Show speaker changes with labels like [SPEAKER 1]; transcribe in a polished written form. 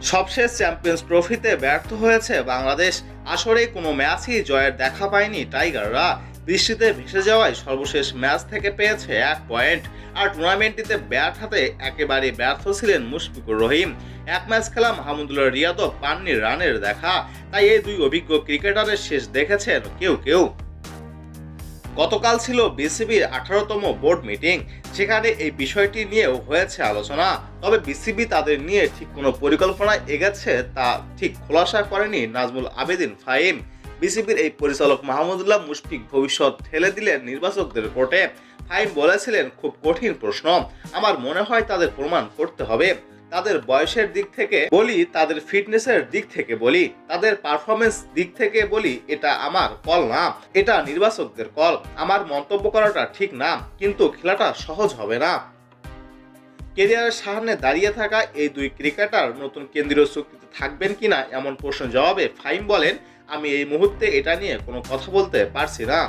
[SPEAKER 1] সবশেষ চ্যাম্পিয়ন্স ট্রফিতে ব্যর্থ হয়েছে বাংলাদেশ। আসরে কোনো ম্যাচই জয়ের দেখা পায়নি টাইগাররা। বৃষ্টিতে ভেসে যাওয়ায় সর্বশেষ ম্যাচ থেকে পেয়েছে 1 পয়েন্ট। আর টুর্নামেন্টটিতে ব্যাট হাতে একেবারে ব্যর্থ ছিলেন মুশফিকুর রহিম। এক ম্যাচ খেলা মাহমুদুল্লাহ রিয়াদও পাননি রানের দেখা। তাই এই দুই অভিজ্ঞ ক্রিকেটারের শেষ দেখেছেন কেউ কেউ। গতকাল ছিল বিসিবির 18তম বোর্ড মিটিং। সেখানে এই বিষয়টি নিয়েও হয়েছে আলোচনা। তবে বিসিবি তাদের নিয়ে ঠিক কোনো পরিকল্পনা এগেছে তা ঠিক খোলাসা করেনি নাজমুল আবেদিন ফাহিম। বিসিবির এই পরিচালক মাহমুদুল্লাহ মুশফিক ভবিষ্যৎ ঠেলে দিলেন নির্বাচকদের কোর্টে। ফাহিম বলেছিলেন, খুব কঠিন প্রশ্ন। আমার মনে হয় তাদের প্রমাণ করতে হবে। তাদের বয়সের দিক থেকে বলি, তাদের ফিটনেসের দিক থেকে বলি, তাদের পারফরমেন্স দিক থেকে বলি, এটা আমার কল না, এটা নির্বাচকদের কল। আমার মন্তব্য করাটা ঠিক না, কিন্তু খেলাটা সহজ হবে না। কেরিয়ারের সামনে দাঁড়িয়ে থাকা এই দুই ক্রিকেটার নতুন কেন্দ্রীয় চুক্তিতে থাকবেন কিনা এমন প্রশ্নের জবাবে ফাহিম বলেন, আমি এই মুহূর্তে এটা নিয়ে কোনো কথা বলতে পারছি না।